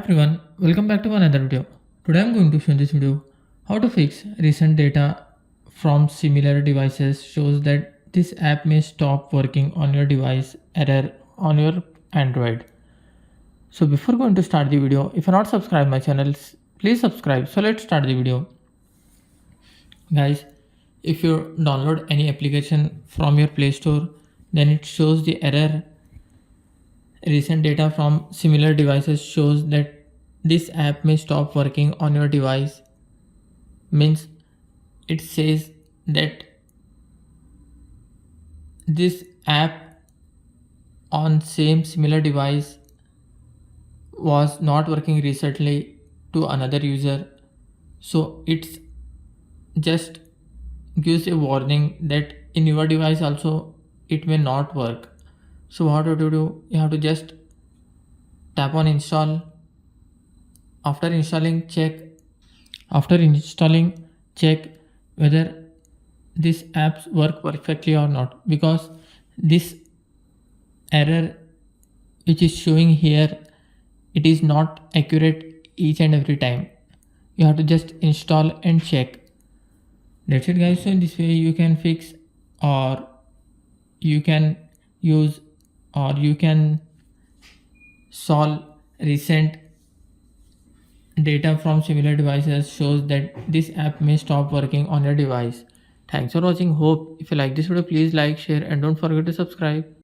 everyone, welcome back to another video. Today I'm going to show in this video how to fix recent data from similar devices shows that this app may stop working on your device error on your Android. So before going to start the video, if you're not subscribed my channel, please subscribe. So let's start the video. Guys, if you download any application from your Play Store, then it shows the error recent data from similar devices shows that this app may stop working on your device. Means it says that this app on same similar device was not working recently to another user, so it's just gives a warning that in your device also it may not work. So what to do, you have to just tap on install. After installing, check whether these apps work perfectly or not, because this error which is showing here, it is not accurate each and every time. You have to just install and check. That's it guys. So in this way you can fix, or you can use, or you can solve recent data from similar devices shows that this app may stop working on your device. Thanks for watching. Hope if you like this video, please like, share and don't forget to subscribe.